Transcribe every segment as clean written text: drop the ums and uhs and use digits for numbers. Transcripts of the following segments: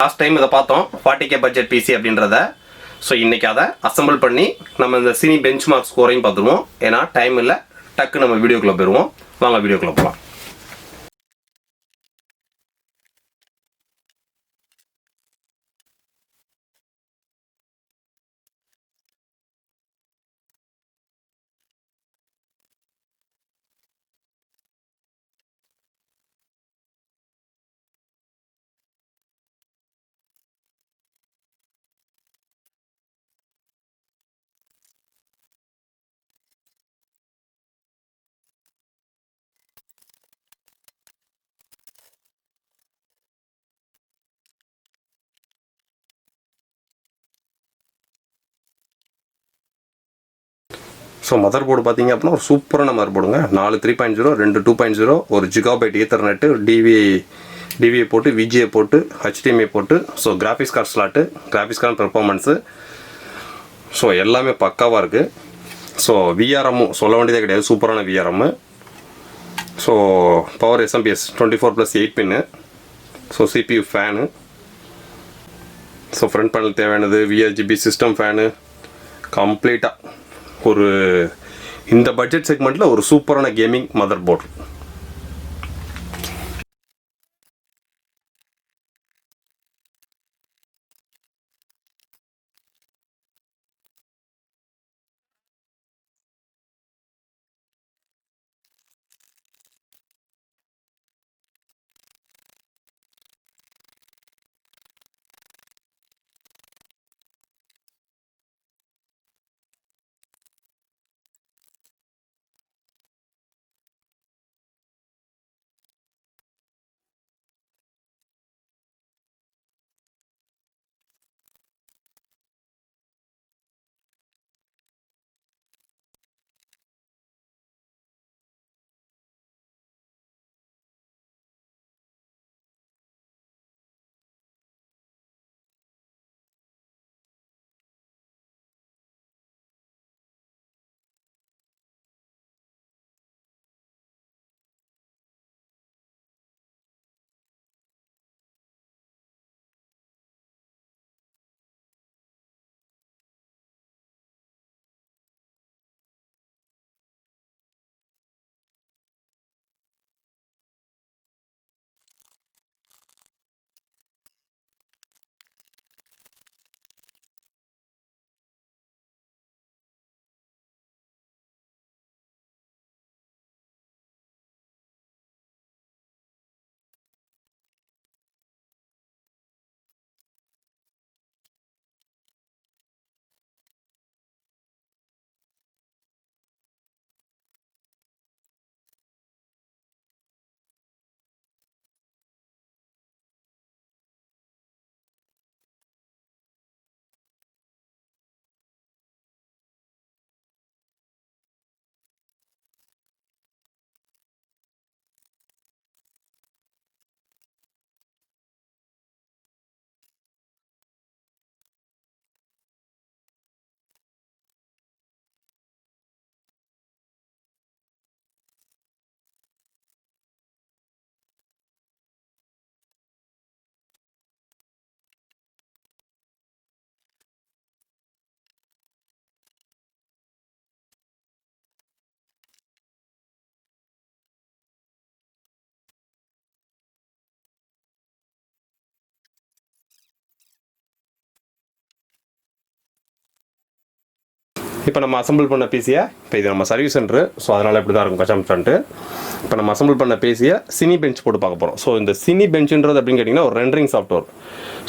Last time இதை பார்த்தோம் 40K budget PC அப்படின்றத. ஸோ இன்றைக்கி அதை அசம்பிள் பண்ணி நம்ம இந்த சினி பெஞ்ச் மார்க் ஸ்கோரையும் பார்த்துருவோம். ஏன்னா டைம் இல்லை, டக்கு நம்ம வீடியோக்குள்ளே போயிடுவோம். வாங்க வீடியோக்குள்ளே போகலாம். ஸோ மதர் போர்டு பார்த்தீங்க அப்படின்னா ஒரு சூப்பரான மதர் போர்டுங்க. 4 3.0, 2 2.0, ஒரு ஜிகாபைட் ஈத்தர்நெட்டு, டிவிஏ போட்டு, விஜிஏ போட்டு, HDMI போட்டு, so graphics card slot, graphics card performance, so எல்லாமே பக்காவாக இருக்குது. ஸோ விஆர்எம்மும் சொல்ல வேண்டியதே கிடையாது, சூப்பரான விஆர்எம்மு. ஸோ பவர் SMPS 24+8 பின்னு. So CPU fan, so front panel தேவையானது, VRGB சிஸ்டம் ஃபேனு, கம்ப்ளீட்டாக ஒரு இந்த பட்ஜெட் செக்மெண்ட்டில் ஒரு சூப்பரான கேமிங் மதர் போர்டு. இப்போ நம்ம அசம்பிள் பண்ண பிசியை, இப்போ இது நம்ம சர்வீஸ் சென்டரு, ஸோ அதனால் இப்படி தான் இருக்கும் கஷ்டம்ட்டு. இப்போ நம்ம அசம்பிள் பண்ண பிசியை சினி பெஞ்ச் போட்டு பார்க்க போகிறோம். ஸோ இந்த சினி பெஞ்சுன்றது அப்படின்னு கேட்டிங்கன்னா ஒரு ரெண்டரிங் சாஃப்ட்வேர்.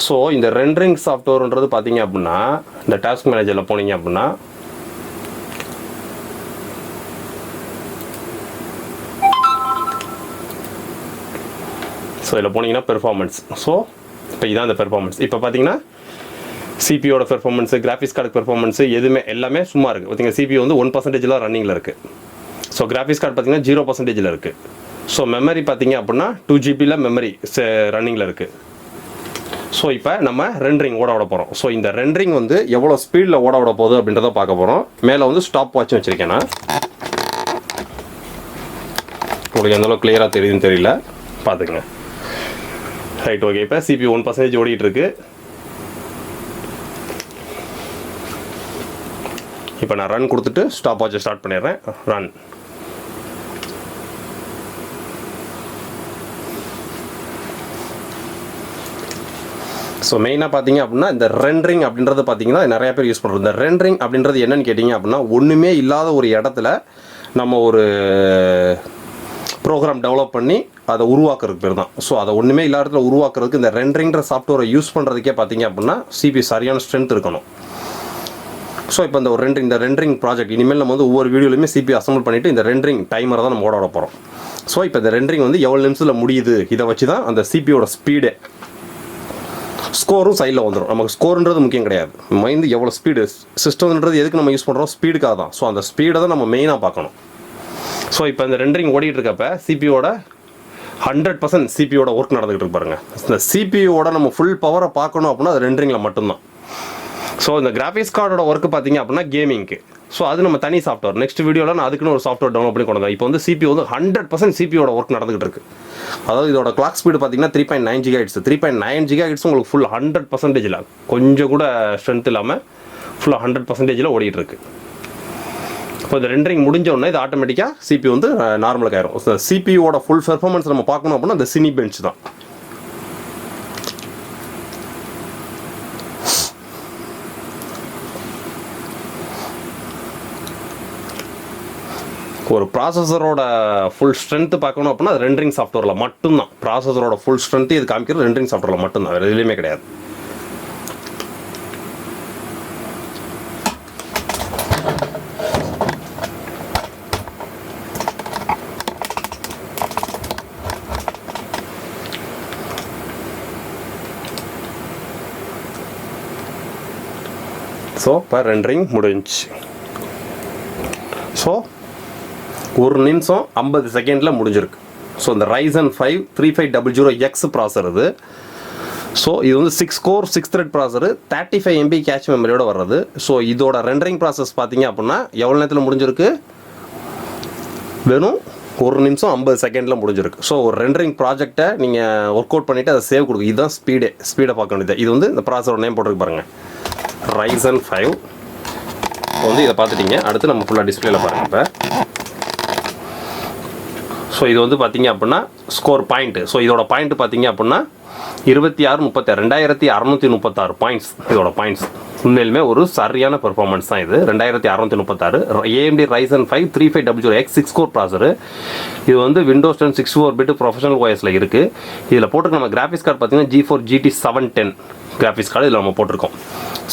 ஸோ இந்த ரெண்டரிங் சாஃப்ட்வேர்ன்றது பார்த்தீங்க அப்படின்னா இந்த டாஸ்க் மேனேஜரில் போனீங்க அப்படின்னா ஸோ இதில் போனீங்கன்னா பெர்ஃபார்மன்ஸ். ஸோ இப்போ இதான் இந்த பெர்ஃபார்மன்ஸ். இப்போ பார்த்தீங்கன்னா சிபியோட பெர்ஃபார்மன்ஸு, கிராஃபிக்ஸ் கார்டு பெர்ஃபார்மன்ஸு எதுவுமே எல்லாமே சும்மா இருக்குது. பார்த்தீங்கன்னா CPU வந்து 1% ரன்னிங்கில் இருக்குது. ஸோ கிராஃபிக்ஸ் கார்டு பார்த்தீங்கன்னா 0% இருக்குது. ஸோ மெமரி பார்த்தீங்க அப்படின்னா 2 GB மெமரி ரன்னிங்கில் இருக்குது. ஸோ இப்போ நம்ம ரெண்டரிங் ஓட விட போகிறோம். ஸோ இந்த ரெண்டரிங் வந்து எவ்வளோ ஸ்பீடில் ஓட விட போகுது அப்படின்றத பார்க்க போகிறோம். மேலே வந்து ஸ்டாப் வாட்ச் வச்சுருக்கேன் நான். உங்களுக்கு எந்தளவுக்கு கிளியராக தெரியுதுன்னு தெரியல, பார்த்துக்குங்க. Right okay. இப்போ CPU 1% ஓடிட்டு இருக்கு. இப்போ நான் ரன் கொடுத்துட்டு ஸ்டாப் வாட்சை ஸ்டார்ட் பண்ணிடுறேன். ரன். ஸோ மெயினாக பார்த்தீங்க அப்படின்னா இந்த ரெண்டரிங் அப்படின்றது பார்த்தீங்கன்னா நிறைய பேர் யூஸ் பண்ணுறது. இந்த ரெண்டரிங் அப்படின்றது என்னன்னு கேட்டிங்க அப்படின்னா ஒன்றுமே இல்லாத ஒரு இடத்துல நம்ம ஒரு ப்ரோக்ராம் டெவலப் பண்ணி அதை உருவாக்குறதுக்கு பேர் தான். ஸோ அதை ஒன்றுமே இல்லாத இடத்துல உருவாக்குறதுக்கு இந்த ரெண்டரிங்கிற சாஃப்ட்வேரை யூஸ் பண்ணுறதுக்கே பார்த்தீங்க அப்படின்னா CPU சரியான ஸ்ட்ரென்த் இருக்கணும். ஸோ இப்போ இந்த ரெண்டரிங் ப்ராஜெக்ட் இனிமேல் நம்ம வந்து ஒவ்வொரு வீடியோலையுமே CPU அசம்பிள் பண்ணிவிட்டு இந்த ரெண்டரிங் டைமரை தான் நம்ம ஓட போகிறோம். ஸோ இப்போ இந்த ரெண்டரிங் வந்து எவ்வளோ நிமிஷத்தில் முடியுது இதை வச்சு தான் அந்த CPUவோட ஸ்பீடு, ஸ்கோரும் சைடில் வந்துடும். நமக்கு ஸ்கோருன்றது முக்கியம் கிடையாது. மைண்ட் எவ்வளோ ஸ்பீடு சிஸ்டம்ன்றது எதுக்கு நம்ம யூஸ் பண்ணுறோம், ஸ்பீடுக்காக தான். ஸோ அந்த ஸ்பீடை தான் நம்ம மெயினாக பார்க்கணும். ஸோ இப்போ இந்த ரெண்டரிங் ஓடிட்டு இருக்கப்ப CPUவோட 100% CPUவோட ஒர்க் நடந்துகிட்டு இருக்கு பாருங்க. இந்த CPUவோட நம்ம ஃபுல் பவரை பார்க்கணும் அப்படின்னா அது ரெண்டரிங்கில் மட்டும்தான். ஸோ இந்த கிராஃபிக்ஸ் கார்டோட ஒர்க்கு பார்த்தீங்க அப்படின்னா கேமிங்க்கு. ஸோ அது நம்ம தனி சாஃப்ட்வேர் நெக்ஸ்ட் வீடியோவில் நான் அதுக்குன்னு ஒரு சாஃப்ட்வேர் டவுன்லோட் பண்ணி கொண்டு வந்தேன். இப்போ வந்து CPU வந்து 100% CPUவோட ஒர்க் நடந்துகிட்டு இருக்கு. அதாவது இதோட கிளாக் ஸ்பீடு பார்த்தீங்கன்னா 3.9 GHz. 3.9 GHz உங்களுக்கு ஃபுல் 100%ல் கொஞ்சம் கூட ஸ்ட்ரென்த் இல்லாமல் ஃபுல்லாக 100%ல் ஓடிட்டு இருக்கு. இப்போ இந்த ரெண்டரிங் முடிஞ்ச உடனே இது ஆட்டோமேட்டிக்காக CPU வந்து நார்மலுக்கு ஆயிரும். CPUவோட ஃபுல் பெர்ஃபார்மன்ஸ் நம்ம பார்க்கணும் அப்படின்னா இந்த Cinebench தான். ஒரு ப்ராசஸரோட ஃபுல் ஸ்ட்ரென்த்து பார்க்கணும் அப்படின்னா அது ரெண்டரிங் சாஃப்ட்வேரில் மட்டும்தான். ப்ராசஸரோட ஃபுல் ஸ்ட்ரென்த்து இது காமிக்கிறது ரெண்டரிங் சாஃப்ட்வேரில் மட்டும்தான், வேறு எதுலேயுமே கிடையாது. ஸோ இப்போ ரெண்டரிங் முடிஞ்சிச்சு. ஸோ 1 நிமிஷம் 50 செகண்டில் முடிஞ்சிருக்கு. ஸோ இந்த Ryzen 5 3500X ப்ராசர் இது. ஸோ இது வந்து 6 core 6 thread processor 35 MB cache மெமரியோட வர்றது. ஸோ இதோட ரெண்டரிங் ப்ராசஸ் பார்த்தீங்க அப்படின்னா எவ்வளோ நேரத்தில் முடிஞ்சிருக்கு, வெறும் 1 நிமிஷம் 50 செகண்டில் முடிஞ்சிருக்கு. ஸோ ஒரு ரெண்டரிங் ப்ராஜெக்டை நீங்கள் ஒர்க் அவுட் பண்ணிவிட்டு அதை சேவ் கொடுக்கும். இதுதான் ஸ்பீடை பார்க்க வேண்டியது. இது வந்து இந்த ப்ராசரோட நேம் போட்டிருக்கு பாருங்கள், Ryzen 5. வந்து இதை பார்த்துட்டிங்க. அடுத்து நம்ம ஃபுல்லாக டிஸ்பிளேல பாருங்கள். இப்போ ஸோ இது வந்து பார்த்தீங்க அப்படின்னா ஸ்கோர் பாயிண்ட்டு. ஸோ இதோட பாயிண்ட் பார்த்தீங்க அப்படின்னா 2636 பாயிண்ட்ஸ் இதோட பாயிண்ட்ஸ். உண்மையிலுமே ஒரு சரியான பெர்ஃபார்மன்ஸ் தான் இது. 2636 AMD Ryzen 5 3500X 6 core processor. இது வந்து விண்டோஸ் 10 64 பிட் ப்ரொஃபஷனல் OSல இருக்குது. இதில் போட்டுருக்க நம்ம கிராஃபிக்ஸ் கார்டு பார்த்தீங்கன்னா G4 GT 710 கிராஃபிக்ஸ் கார்டு இதில் நம்ம போட்டிருக்கோம்.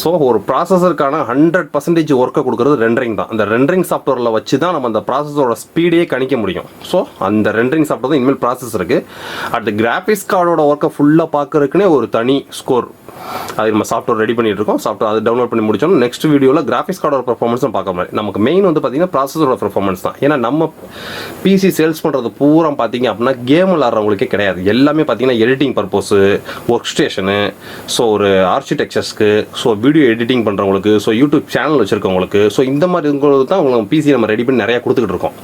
ஸோ ஒரு ப்ராசஸருக்கான 100% ஒர்க்கை கொடுக்குறது ரெண்டரிங் தான். அந்த ரெண்டரிங் சாஃப்ட்வேரில் வச்சு தான் நம்ம அந்த ப்ராசஸரோட ஸ்பீடையே கணிக்க முடியும். ஸோ அந்த ரெண்டரிங் சாஃப்ட்வேர் தான் இனிமேல் ப்ராசஸ் இருக்குது. அடுத்த கிராஃபிக்ஸ் கார்டோட ஒர்க்கை ஃபுல்லாக பார்க்கறதுக்குனே ஒரு தனி ஸ்கோர் அது நம்ம சாஃப்ட்வேர் ரெடி பண்ணிட்டு இருக்கோம். சாஃப்ட்வேர் அது டவுன்லோட் பண்ணி முடிச்சோம். நெக்ஸ்ட் வீடியோவில் கிராஃபிக்ஸ் கார்டோட பெர்ஃபார்மன்ஸும் பார்க்க மாதிரி. நமக்கு மெயின் வந்து பார்த்தீங்கன்னா ப்ராசஸரோட பெர்ஃபார்மன்ஸ் தான். ஏன்னா நம்ம பிசி சேல்ஸ் பண்ணுறது பூரா பார்த்தீங்க அப்படின்னா கேம் விளாட்றவங்களுக்கே கிடையாது. எல்லாமே பார்த்தீங்கன்னா editing purpose, work station, so ஒரு ஆர்கிடெக்சர்ஸ்க்கு, ஸோ வீடியோ எடிட்டிங் பண்ணுறவங்களுக்கு, ஸோ யூடியூப் சேனல் வச்சுருக்கவங்களுக்கு, ஸோ இந்த மாதிரி இருக்கிறது தான் உங்களுக்கு பிசி நம்ம ரெடி பண்ணி நிறையா கொடுத்துக்கிட்டு இருக்கோம்.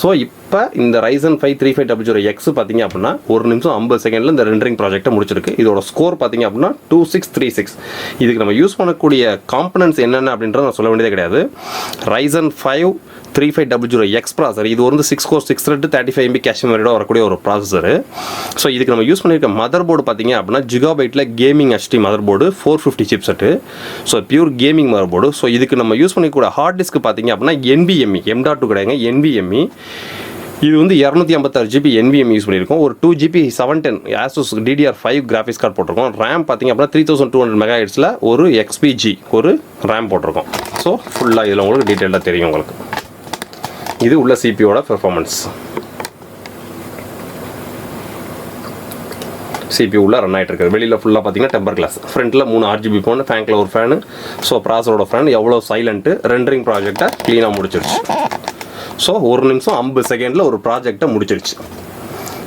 ஸோ இப்போ இந்த Ryzen 5 3500X பார்த்தீங்க அப்படின்னா 1 நிமிஷம் 50 செகண்டில் இந்த ரெண்டரிங் ப்ராஜெக்ட்டை முடிச்சிருக்கு. இதோட ஸ்கோர் பார்த்தீங்க அப்படின்னா 2636. இதுக்கு நம்ம யூஸ் பண்ணக்கூடிய காம்பனன்ட்ஸ் என்னென்ன அப்படின்றத நான் சொல்ல வேண்டியதே கிடையாது. Ryzen 5 3500X ப்ராசர். இது வந்து 6 கோர் 6 த்ரெட் 35 MB கேஷ் மெமரியோட வரக்கூடிய ஒரு ப்ராசஸரு. ஸோ இதுக்கு நம்ம யூஸ் பண்ணியிருக்க மதர் போர்டு பார்த்தீங்க அப்படின்னா ஜிகாபைட்டில் gaming HD motherboard 450 chipset. So pure gaming motherboard. So இதுக்கு நம்ம யூஸ் பண்ணிக்கூடிய ஹார்ட் டிஸ்க் பார்த்தீங்க அப்படின்னா NVMe M.2 கிடையாதுங்க, NVMe. இது வந்து 256 GB NVMe யூஸ் பண்ணியிருக்கோம். ஒரு 2 GB 710 ASUS DDR5 graphics card போட்டிருக்கோம். ரேம் பார்த்தீங்க அப்படின்னா 3200 MHz ஒரு XPG ஒரு ரேம் போட்டிருக்கோம். ஸோ ஃபுல்லாக இதில் உங்களுக்கு டீட்டெயிலாக தெரியும் உங்களுக்கு. இது உள்ள CPUவோட பெர்ஃபார்மன்ஸ். CPU உள்ள ரன் ஆகிட்டு இருக்குது. வெளியில் ஃபுல்லாக பார்த்தீங்கன்னா டெம்பர் கிளாஸ். ஃப்ரண்ட்டில் 3 RGB ஃபோன், ஃபேங்கில் ஒரு ஃபேனு. ஸோ ப்ராசரோட ஃபேன் எவ்வளோ சைலண்ட்டு ரெண்டரிங் ப்ராஜெக்டை க்ளீனாக முடிச்சிருச்சு. ஸோ 1 நிமிஷம் 50 செகண்டில் ஒரு ப்ராஜெக்டை முடிச்சிருச்சு.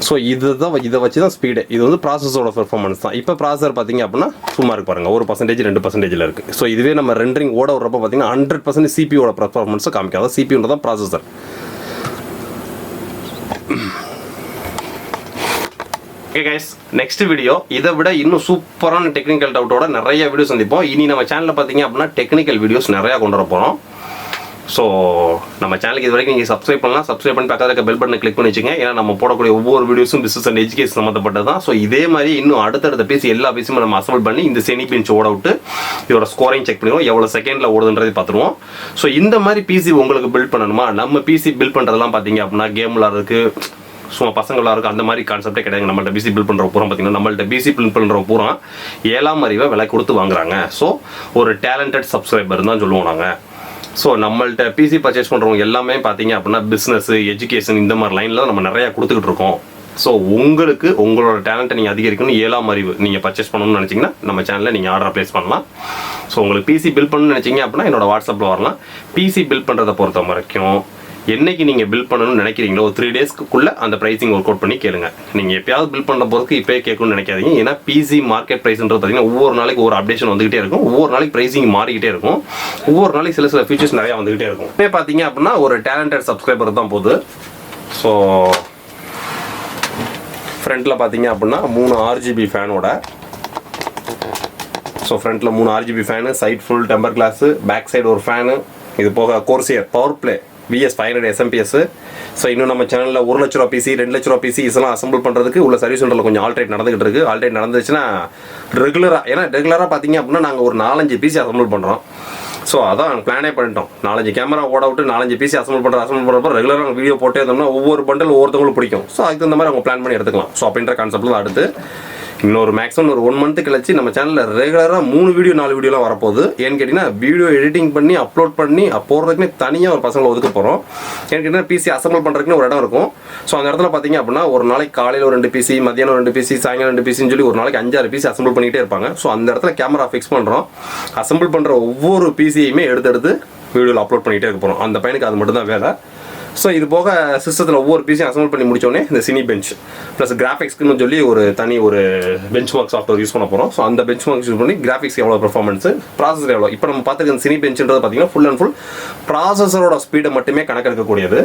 ஸோ இதை வச்சு தான் ஸ்பீடு. இது வந்து ப்ராசஸோட பெர்ஃபார்மன்ஸ் தான். இப்போ ப்ராசர் பார்த்தீங்க அப்படின்னா சும்மா இருக்கு பாருங்கள், 1% 2%ல் இருக்குது. ஸோ இதுவே நம்ம ரெண்டரிங் ஓட விட்றப்ப பார்த்தீங்கன்னா 100% CPUவோட பெர்ஃபார்மன்ஸை காமிக்காது. CPUன்ற தான் processor. Okay guys, next video இதை விட இன்னும் சூப்பரான டெக்னிக்கல் டவுட்டோட நிறைய வீடியோ சந்திப்போம். இனி நம்ம சேனலில் பார்த்தீங்க அப்படின்னா டெக்னிக்கல் வீடியோஸ் நிறையா கொண்டு வர போகிறோம். ஸோ நம்ம சேனலுக்கு இது வரைக்கும் நீங்கள் சப்ஸ்கிரைப் பண்ணலாம். சப்ஸ்கிரைப் பண்ணி பக்கத்தில் இருக்க பெல் பட்டனை கிளிக் பண்ணி வச்சுங்க. ஏன்னா நம்ம போடக்கூடிய ஒவ்வொரு வீடியோஸும் பிசினஸ் அண்ட் எஜுகேஷன் சம்மந்தப்பட்டது தான். ஸோ இதே மாதிரி இன்னும் அடுத்தடுத்த பீஸ் எல்லா பீஸும் நம்ம அசம்பிள் பண்ணி இந்த Cinebench ஓட விட்டு இதோட ஸ்கோரிங் செக் பண்ணிடுவோம், எவ்வளோ செகண்டில் ஓடுதுன்றதை பார்த்துருவோம். ஸோ இந்த மாதிரி பிசி உங்களுக்கு பில்ட் பண்ணணுமா? நம்ம பிசி பில்ட் பண்ணுறதெல்லாம் பார்த்தீங்க அப்படின்னா கேம் விளாட்றதுக்கு சும்மா பசங்களாக இருக்கும் அந்த மாதிரி கான்செப்டே கிடையாது. நம்மள்ட்ட பிசி பில்ட் பண்ணுற பூரா பார்த்தீங்கன்னா நம்மள்ட்ட பிசி பில்ட் பண்ணுற பூரா 7ஆம் அறிவை விலை கொடுத்து வாங்குறாங்க. ஸோ ஒரு டேலண்டட் சப்ஸ்கிரைபர் தான் சொல்லுவோம் நாங்கள். ஸோ நம்மள்ட்ட பிசி பர்ச்சேஸ் பண்ணுறவங்க எல்லாமே பார்த்தீங்க அப்படின்னா பிஸ்னஸ், எஜுகேஷன் இந்த மாதிரி லைனில் நம்ம நிறையா கொடுத்துக்கிட்டு இருக்கோம். ஸோ உங்களுக்கு உங்களோட டேலண்ட்டை நீங்கள் அதிகரிக்கணும், 7ஆம் அறிவு நீங்கள் பர்ச்சேஸ் பண்ணணும்னு நினச்சிங்கன்னா நம்ம சேனலில் நீங்கள் ஆர்டர் ப்ளேஸ் பண்ணலாம். ஸோ உங்களுக்கு பிசி பில்ட் பண்ணணும்னு நினச்சிங்க அப்படின்னா என்னோட வாட்ஸ்அப்பில் வரலாம். பிசி பில்ட் பண்ணுறதை பொறுத்த வரைக்கும் என்னைக்கு நீங்கள் பில் பண்ணணும்னு நினைக்கிறீங்களோ 3 டேஸ்க்குள்ளே அந்த ப்ரைஸிங் ஒர்க் அவுட் பண்ணி கேளுங்க. நீங்கள் எப்பயாவது பில் பண்ணுற போகிறதுக்கு இப்போயே கேட்கணும்னு நினைக்காதீங்க. ஏன்னா பிசி மார்க்கெட் ப்ரைஸ்ன்றது பார்த்தீங்கன்னா ஒவ்வொரு நாளைக்கு ஒரு அப்டேஷன் வந்துகிட்டே இருக்கும், ஒவ்வொரு நாளைக்கு ப்ரைஸிங் மாறிக்கிட்டே இருக்கும், ஒவ்வொரு நாளைக்கு சில ஃபீச்சர்ஸ் நிறையா வந்துகிட்டே இருக்கும். இப்போ பார்த்தீங்க அப்படின்னா ஒரு டேலண்டட் சப்ஸ்கிரைபர் தான் போகுது. ஸோ ஃப்ரண்ட்டில் பார்த்தீங்க அப்படின்னா 3 RGB ஃபேனோட, ஸோ ஃப்ரண்ட்டில் 3 RGB fan, side full temper glass, back side ஒரு ஃபேனு, இது போக Corsair power play VS 500 SMPS. So இன்னும் நம்ம சேனலில் 1 லட்ச ரூபா பிசி, 2 லட்ச ரூபா பிசி இதெல்லாம் அசம்பிள் பண்ணுறதுக்கு உள்ள சர்வீஸ் சென்டரில் கொஞ்சம் ஆல்ட்ரேட் நடந்துகிட்டு இருக்குது. ஆல்ட்ரேட் நடந்துச்சுன்னா ரெகுலராக பார்த்தீங்க அப்படின்னா நாங்கள் ஒரு 4-5 பிசி அசம்பிள் பண்ணுறோம். ஸோ அதான் பிளானே பண்ணிட்டோம். 4-5 கேமரா ஓட விட்டு 4-5 பிசி அசம்பிள் பண்ணுறப்போ ரெகுலராக வீடியோ போட்டே இருந்தோம்னா ஒவ்வொரு பண்டல் ஒவ்வொருத்தவங்களும் பிடிக்கும். ஸோ அதுக்கு தகுந்த மாதிரி அவங்க பிளான் பண்ணி எடுத்துக்கலாம். ஸோ அப்படின்ற கான்செப்டில் தான் அடுத்து இன்னொரு மேக்ஸிமம் ஒரு 1 மந்த்து கழிச்சு நம்ம சேனலில் ரெகுலராக 3 வீடியோ 4 வீடியோலாம் வரப்போகுது. ஏன்னு கேட்டிங்கன்னா வீடியோ எடிட்டிங் பண்ணி அப்லோட் பண்ணி போடுறதுக்குன்னு தனியாக ஒரு பசங்களை ஒதுக்க போகிறோம். ஏன்னு கேட்டிங்கன்னா பிசி அசம்பிள் பண்ணுறதுக்குன்னு ஒரு இடம் இருக்கும். ஸோ அந்த இடத்துல பார்த்தீங்க அப்படின்னா ஒரு நாளைக்கு காலையில் ஒரு 2 பிசி, மதியானம் 2 பிசி, சாயங்காலம் 2 பிசின்னு சொல்லி ஒரு நாளைக்கு 5-6 பிசி அசம்பிள் பண்ணிகிட்டே இருப்பாங்க. ஸோ அந்த இடத்துல கேமரா ஃபிக்ஸ் பண்ணுறோம். அசம்பிள் பண்ணுற ஒவ்வொரு பிசியுமே எடுத்து வீடியோவில் அப்லோட் பண்ணிகிட்டே இருக்க போகிறோம். அந்த பையனுக்கு அது மட்டும் தான் வேலை. ஸோ இது போக சிஸ்டத்தில் ஒவ்வொரு பீஸையும் அசம்பிள் பண்ணி முடிச்சோடனே இந்த Cinebench ப்ளஸ் கிராஃபிக்ஸ்க்குன்னு சொல்லி ஒரு தனி ஒரு பெஞ்ச் மார்க் சாஃப்ட்வேர் யூஸ் பண்ண போகிறோம். ஸோ அந்த பெஞ்ச் மார்க் யூஸ் பண்ணி கிராஃபிக்ஸ் எவ்வளோ பெர்ஃபார்மன்ஸ், ப்ராசஸர் எவ்வளோ. இப்போ நம்ம பார்த்துருக்க Cinebenchன்றது பார்த்தீங்கன்னா ஃபுல் அண்ட் ஃபுல் ப்ராசஸரோட ஸ்பீடை மட்டுமே கணக்கெடுக்கக்கூடியது.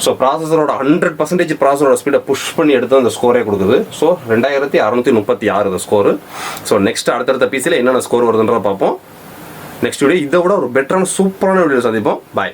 ஸோ ப்ராசஸரோட 100% ப்ராசஸரோட ஸ்பீடை புஷ் பண்ணி எடுத்து அந்த ஸ்கோரே கொடுக்குது. ஸோ 2636 இந்த ஸ்கோரு. ஸோ நெக்ஸ்ட் அடுத்தடுத்த பீஸில் என்னென்ன ஸ்கோர் வருதுன்றதை பார்ப்போம். நெக்ஸ்ட் வீடியோ இதை விட ஒரு பெட்டரான சூப்பரான வீடியோ சந்திப்போம். பாய்.